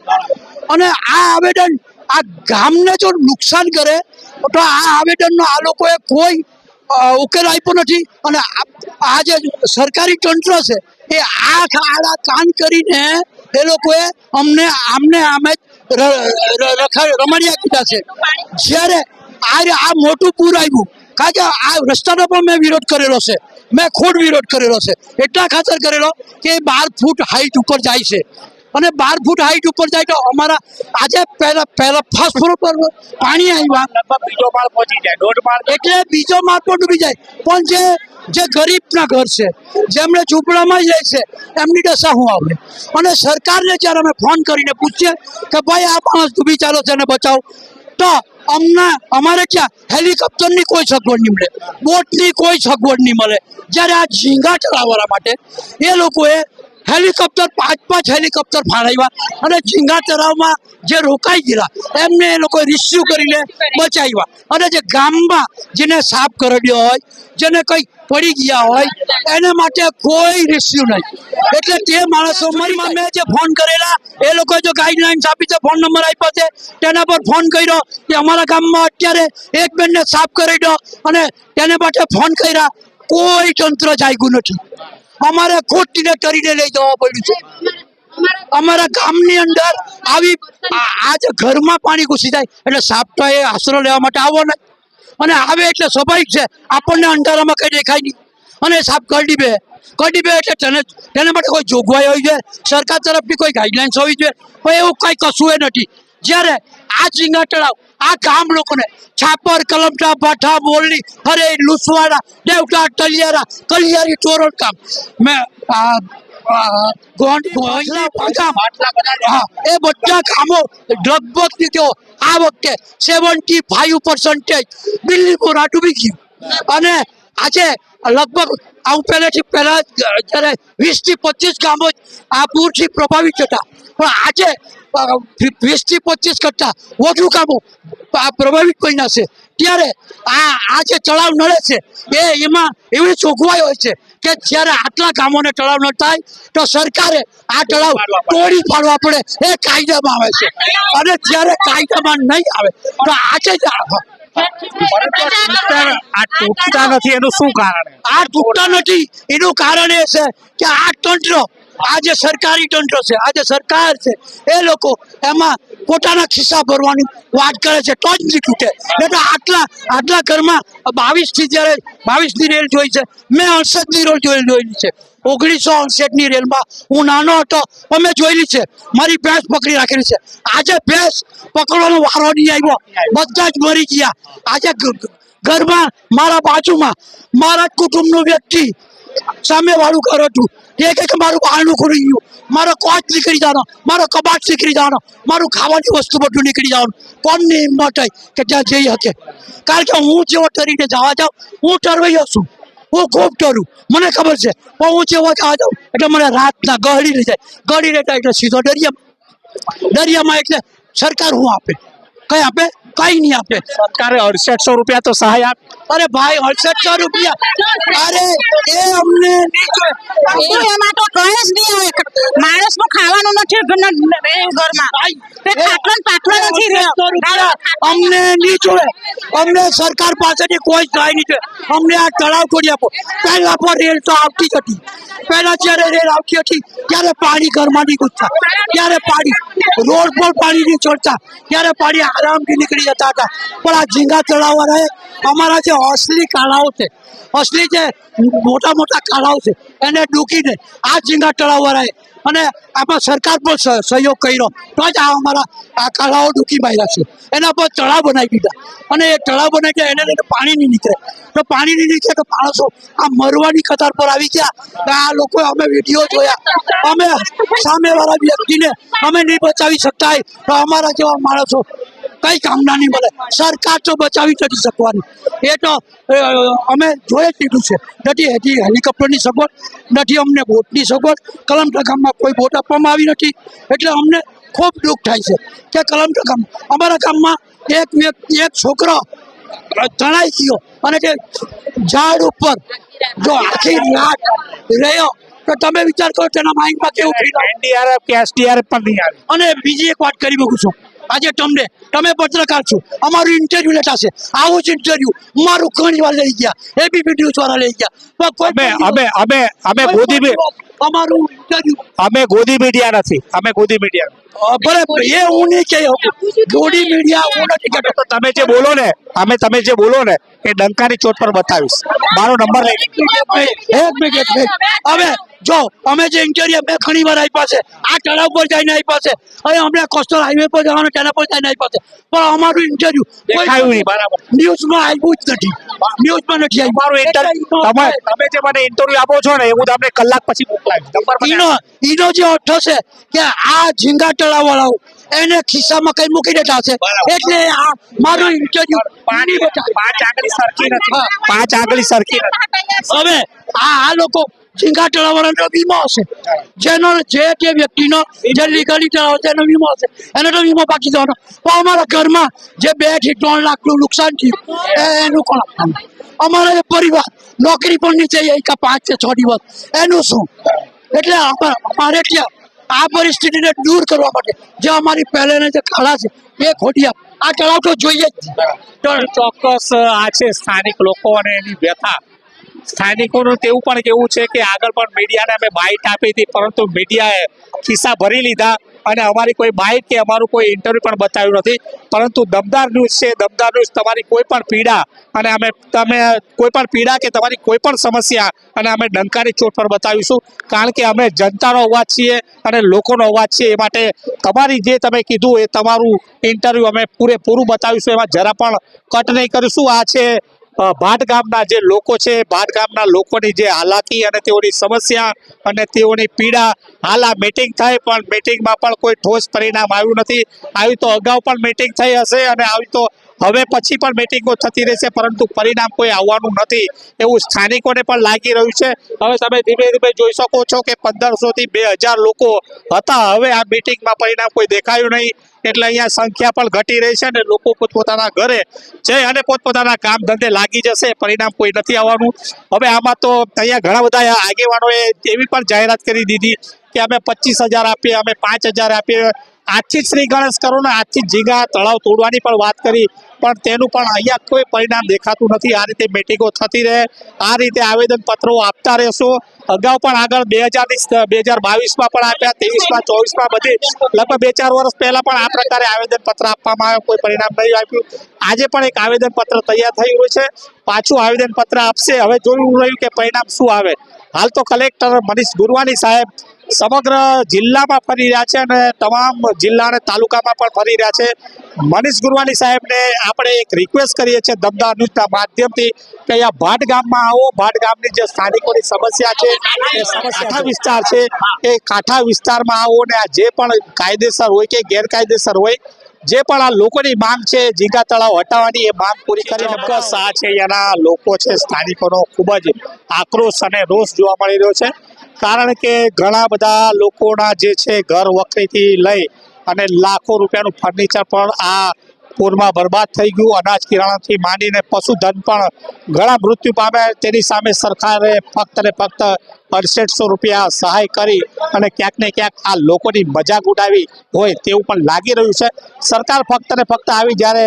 અને આ આવેદન આ ગામને જો નુકસાન કરે તો આ આવેદનનો આ લોકોએ કોઈ ઉકેલ આપ્યો નથી. અને આ જે સરકારી તંત્ર છે એ આંખ આડા કાન કરીને એ લોકોએ આમને આમે રમણિયા કીધા છે. જ્યારે આ મોટું પૂર આવ્યું, કારણ કે આ રસ્તાનો પણ મેં વિરોધ કરેલો છે, મેં ખુદ વિરોધ કરેલો છે. એટલા ખાતર કરેલો કે 12 ફૂટ હાઈટ ઉપર જાય છે, અને 12 ફૂટ હાઈટ ઉપર જાય તો અમારા આજે પહેલા ફર્સ્ટ ફ્લોર પર પાણી આવ્યા, બીજો માળ પહોંચી જાય, 1.5 માળ. એટલે બીજો માળ પણ ડૂબી જાય. પણ જે ગરીબના ઘર છે, જેમણે ઝૂંપડામાં જ રહે છે, એમની દશા શું આવે? અને સરકારને જ્યારે અમે ફોન કરીને પૂછીએ કે ભાઈ આ માણસ ડૂબી ચાલો છે એને બચાવો, તો અમારે ક્યાં હેલિકોપ્ટરની કોઈ સગવડ નહીં મળે, બોટની કોઈ સગવડ નહીં મળે. જ્યારે આ ઝીંગા ચલાવવા માટે એ લોકોએ હેલિકોપ્ટર 5 હેલિકોપ્ટર ફાળવ્યા અને ઝીંગા તળાવમાં જે રોકાઈ ગયેલા એમને એ લોકો રિસ્યુ કરીને બચાવ્યા. અને જે ગામમાં જેને સાપ કરડ્યો હોય, જેને કંઈ પડી ગયા હોય, એને માટે કોઈ રિસ્યુ નહીં. એટલે તે માણસો મેં જે ફોન કરેલા એ લોકોએ જો ગાઈડલાઇન્સ આપી છે, ફોન નંબર આપ્યો છે, તેના પર ફોન કર્યો કે અમારા ગામમાં અત્યારે એક બેનને સાપ કરડ્યો અને તેને માટે ફોન કર્યા, કોઈ તંત્ર જાગ્યું નથી. અમારે ખોટીને તરીને લઈ જવા પડ્યું છે. અમારા ગામની અંદર આવી આ જે ઘરમાં પાણી ઘૂસી જાય એટલે સાપ તો એ આશરો લેવા માટે આવો ને, અને આવે એટલે સ્વાભાવિક છે આપણને અંધારામાં કઈ દેખાય નહીં, અને સાપ કરડી બે એટલે તેને માટે કોઈ જોગવાઈ હોવી જોઈએ, સરકાર તરફથી કોઈ ગાઈડલાઇન્સ હોવી જોઈએ, પણ એવું કઈ કશું એ નથી. જ્યારે આ ઝીંગા તળાવ આ ગામ લોકોને છાપર, કલમટા, ભાઠા, મોરલી, હરે, લુસવાડા, દેવટા, તલિયારા, કલિયારી, ચોરોડ ગામ, એ બધા ગામો લગભગ આ વખતે 75% બિલ્લી મોરા ડૂબી ગયું. અને આજે લગભગ પહેલા જ્યારે 20 થી 25 ગામો આ પૂરથી પ્રભાવિત હતા, પણ આજે 20 થી 25 કરતા વધુ ગામો પ્રભાવિત બન્યા છે. ત્યારે આ જે તળાવ નડે છે એમાં એવી જોગવાઈ હોય છે કે જ્યારે આટલા ગામોને તળાવ ન થાય તો સરકારે આ તળાવ તોડી પાડવા પડે, એ કાયદામાં આવે છે. અને જ્યારે કાયદામાં નહીં આવે તો આજે જ આ તૂટતા નથી એનું શું કારણ? આ તૂટતા નથી એનું કારણ એ છે કે આ તંત્ર, આ જે સરકારી તંત્ર છે, આ જે સરકાર છે, એ લોકો એમાં પોતાના ખિસ્સા ભરવાની વાત કરે છે તો જ નહીં તૂટે. એટલે આટલા ઘરમાં 22ની રેલ જોઈ છે, મેં 68ની રેલ જોયેલી છે. 1968ની રેલમાં હું નાનો હતો અમે જોયેલી છે, મારી ભેંસ પકડી રાખેલી છે. આજે ભેંસ પકડવાનો વારો નહીં આવ્યો, બધા જ મરી ગયા. આજે ઘરમાં મારા બાજુમાં મારા જ કુટુંબનું વ્યક્તિ સામે વાળું ઘર હતું, એ કે મારું બારણું ખુલી ગયું, મારો કોચ નીકળી જવાનો, મારો કબાટ નીકળી જવાનો, મારું ખાવાની વસ્તુ બધું નીકળી જવાનું. કોણની હિંમત હોય કે ત્યાં જઈ શકે? કારણ કે હું જેવો તરીને જવા જાઉં, હું ટરવૈયો છું, હું ખૂબ ટરું, મને ખબર છે. પણ હું જેવો જવા જાઉં એટલે મને રાતના ગળી લઈ જાય એટલે સીધો દરિયામાં. એટલે સરકાર હું આપે? કઈ આપે? કઈ નહીં આપે. સરકારે 6800 રૂપિયા તો સહાય આપે. અરે ભાઈ 6800 રૂપિયા, અરે એ અમને એમાં તો કઈ જ નહીં આવે. માણસનું ખાવાનું નથી ઘરમાં, અમને નહીં જોવે. અમને સરકાર પાસેથી કોઈ સહાય નહીં જોવે. અમને આ તળાવ તોડી આપો. પહેલા પર રેલ તો આવતી જ હતી, પહેલા જ્યારે રેલ આવતી હતી ત્યારે પાણી ઘરમાં નહીં ઘૂસતા, ત્યારે પાણી રોડ પર પાણી નહીં છોડતા, ત્યારે પાણી આરામથી નીકળી જતા હતા. પણ આ ઝીંગા તળાવ વાળાએ અમારા જે અસલી કાળાઓ છે, અસલી જે મોટા કાળાઓ છે, એને ડૂકીને આ ઝીંગા તળાવ વાળાએ અને આમાં સરકાર પણ સહયોગ કર્યો તો જ આ અમારા આ કાળાઓ ડૂકી માર્યા છે. એના પર તળાવ બનાવી દીધા, અને એ તળાવ બનાવી ગયા એને લઈને પાણી નહીં નીકળે. તો પાણી નહીં નીકળે તો માણસો આ મરવાની કતાર પર આવી ગયા. આ લોકો અમે વિડીયો જોયા, અમે સામેવાળા વ્યક્તિને અમે નહીં બચાવી શકતા, તો અમારા જેવા માણસો કઈ કામના નહીં મળે. સરકાર તો બચાવી નથી શકવાની, એ તો અમે જોઈ જ લીધું છે. નથી હેલિકોપ્ટરની સગવડ, નથી અમને બોટની સગવડ. કલમટા ગામમાં કોઈ બોટ આપવામાં આવી નથી, એટલે અમને ખૂબ દુઃખ થાય છે કે કલમટા ગામ, અમારા ગામમાં એક છોકરો તણાઈ ગયો અને તે ઝાડ ઉપર જો આખી રાત રહ્યો, તો તમે વિચાર કરો તેના માઇન્ડમાં કેવું ફીલ આવે. NDRF કે SDRF પણ નહીં આવે. અને બીજી એક વાત કરી મૂકું છું, આજે તમે પત્રકાર છો, અમારું ઇન્ટરવ્યુ લેતા છે, આવું જ ઇન્ટરવ્યુ મારું ઘણી વાર લઈ ગયા, એબીપી ન્યૂઝ વાળા લઈ ગયા, અમે ગોદી અમારું ઇન્ટરવ્યુ અમે ગોદી મીડિયા નથી, અમે ગોદી મીડિયા બરાબર એ હું નહીં કહી શકું, ગોડી મીડિયા હું નથી કહેતો. તો તમે જે બોલો ને એ ડંકાની ચોટ પર બતાવીશ. મારો નંબર લઈ એક મિનિટ હવે જો અમે જે ઇન્ટરવ્યુ મેં ઘણી વાર આપ્યા છે, આ તળાવ પર જઈને આપ્યા છે, હવે અમને કોસ્ટલ હાઈવે પર જવાનું તેના પર જઈને આપ્યા છે, પણ અમારું ઇન્ટરવ્યુ દેખાયું નહીં. બરાબર, ન્યૂઝમાં આવ્યું જ નથી, ન્યૂઝમાં નથી આવ્યું. મારું ઇન્ટરવ્યુ તમે જે મને ઇન્ટરવ્યુ આપો છો ને એ હું તમને કલાક પછી મોકલાવીશ. નંબર ઈનો જે અર્થ છે કે આ ઝીંગા તળાવ વાળાઓ એને ખિસ્સામાં કઈ મૂકી દેતા છે, એટલે આ મારું ઇન્ટરવ્યુ પાણી પાંચ આંગળી સરખી નથી, પાંચ આંગળી સરખી નથી. હવે આ લોકો ઝીંગા તળાવ વાળાનો વીમો હશે, જેનો જે વ્યક્તિનો જે લીગલી તળાવ છે એનો વીમો હશે, એનો તો વીમો બાકી જવાનો. પણ અમારા ઘરમાં જે 2 થી 3 લાખનું નુકસાન થયું એનું કોણ આપવાનું? અમારા પરિવાર નોકરી પણ નીચે 5 કે 6 દિવસ એનું શું? એટલે અમારે ત્યાં આ પરિસ્થિતિને દૂર કરવા માટે જે અમારી પહેલાના જે ખાડા છે એ ખોટી આ તળાવ તો જોઈએ જ. ચોક્કસ આ છે સ્થાનિક લોકો અને એની વ્યથા. સ્થાનિકોનું તેવું પણ કેવું છે કે આગળ પણ મીડિયાને અમે બાઇટ આપી હતી, પરંતુ મીડિયાએ ખિસ્સા ભરી લીધા અને અમારી કોઈ બાઇટ કે અમારું કોઈ ઇન્ટરવ્યુ પણ બતાવ્યું નથી. પરંતુ દમદાર ન્યૂઝ છે, દમદાર ન્યૂઝ તમારી કોઈ પણ પીડા અને તમે કોઈ પણ પીડા કે તમારી કોઈ પણ સમસ્યા અને અમે ડંકાની ચોટ પર બતાવીશું, કારણ કે અમે જનતાનો અવાજ છીએ અને લોકોનો અવાજ છે. એ માટે તમારી જે તમે કીધું એ તમારું ઇન્ટરવ્યુ અમે પૂરેપૂરું બતાવીશું, એમાં જરા પણ કટ નહીં કરીશું. આ છે ભાટ ગામના જે લોકો છે, ભાટ ગામના લોકોની જે હાલાકી અને તેઓની સમસ્યા અને તેઓની પીડા. હાલ આ મીટિંગ થઈ પણ મીટિંગમાં પણ કોઈ ઠોસ પરિણામ આવ્યું નથી. આવી તો અગાઉ પણ મીટિંગ થઈ હશે અને આવી તો હવે પછી પણ મીટિંગો થતી રહેશે, પરંતુ પરિણામ કોઈ આવવાનું નથી એવું સ્થાનિકોને પણ લાગી રહ્યું છે. હવે તમે ધીમે ધીમે જોઈ શકો છો કે 1500 થી 2000 લોકો હતા. હવે આ મીટિંગમાં પરિણામ કોઈ દેખાયું નહીં, એટલે અહીંયા સંખ્યા પણ ઘટી રહી છે અને લોકો પોતપોતાના ઘરે જઈ અને પોતપોતાના કામ ધંધે લાગી જશે. પરિણામ કોઈ નથી આવવાનું. હવે આમાં તો અહીંયા ઘણા બધા આગેવાનોએ એવી પણ જાહેરાત કરી દીધી કે અમે 25,000 આપીએ, અમે 5,000 આપીએ. આજથી જ શ્રી ગણેશ કરો ને આજથી જ ઝીંગા તળાવ તોડવાની પણ વાત કરી, પણ તેનું પણ અહીંયા કોઈ પરિણામ દેખાતું નથી. આ રીતે મિટિંગો થતી રહે, આ રીતે આવેદનપત્રો આપતા રહેશો. અગાઉ પણ આગળ 2022માં પણ આપ્યા, 23માં 24માં બધી લગભગ 2-4 વર્ષ પહેલા પણ આ પ્રકારે આવેદનપત્ર આપવામાં આવ્યા, કોઈ પરિણામ નહીં આપ્યું. આજે પણ એક આવેદનપત્ર તૈયાર થઈ રહ્યું છે, પાછું આવેદનપત્ર આપશે. હવે જોયું રહ્યું કે પરિણામ શું આવે. હાલ તો કલેક્ટર મનીષ ગુરવાની સાહેબ સમગ્ર જિલ્લામાં ફરી રહ્યા છે અને તમામ જિલ્લા અને તાલુકામાં પણ ફરી રહ્યા છે. મનીષ ગુરવાની સાહેબને આપણે એક રિક્વેસ્ટ કરીએ છીએ દમદાર ન્યૂઝના માધ્યમથી કે અહીંયા ભાટ ગામમાં આવો. ભાટ ગામની જે સ્થાનિકોની સમસ્યા છે એ કાંઠા વિસ્તાર છે, એ કાંઠા વિસ્તારમાં આવો ને આ જે પણ કાયદેસર હોય કે ગેરકાયદેસર હોય, જે પણ આ લોકોની માંગ છે ઝીંગા તળાવ હટાવવાની, એ માંગ પૂરી કરીને ચોક્કસ આ છે અહીંયાના લોકો છે સ્થાનિકોનો ખૂબ જ આક્રોશ અને રોષ જોવા મળી રહ્યો છે. કારણ કે ઘણા બધા લોકોના જે છે ઘર વખરીથી લઈ અને લાખો રૂપિયાનું ફર્નિચર પણ આ પૂરમાં બરબાદ થઈ ગયું. અનાજ કિરાણાથી માંડીને પશુધન પણ ઘણા મૃત્યુ પામે. તેની સામે સરકારે ફક્ત ને ફક્ત 6800 રૂપિયા સહાય કરી અને ક્યાંક ને ક્યાંક આ લોકોની મજાક ઉડાવી હોય તેવું પણ લાગી રહ્યું છે. સરકાર ફક્ત ને ફક્ત આવી જ્યારે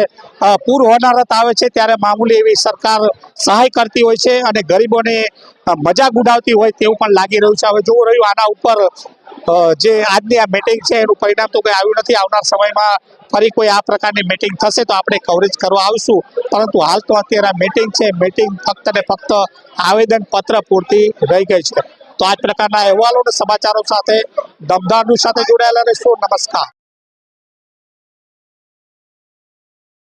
પૂર હોનારત આવે છે ત્યારે મામૂલી એવી સરકાર સહાય કરતી હોય છે અને ગરીબોને મજાક ઉડાવતી હોય તેવું પણ લાગી રહ્યું છે. હવે જોવું રહ્યું આના ઉપર જે આજની આ મીટિંગ છે એનું પરિણામ તો કંઈ આવ્યું નથી. આવનાર સમયમાં ફરી કોઈ આ પ્રકારની મીટિંગ થશે તો આપણે કવરેજ કરવા આવશું, પરંતુ હાલ તો અત્યારે આ મીટિંગ છે, મીટિંગ ફક્ત ને ફક્ત આવેદનપત્ર પૂરતી રહી ગઈ છે. તો આ જ પ્રકારના અહેવાલો અને સમાચારો સાથે દમદાર ન્યૂઝ સાથે જોડાયેલા રહેશો. નમસ્કાર.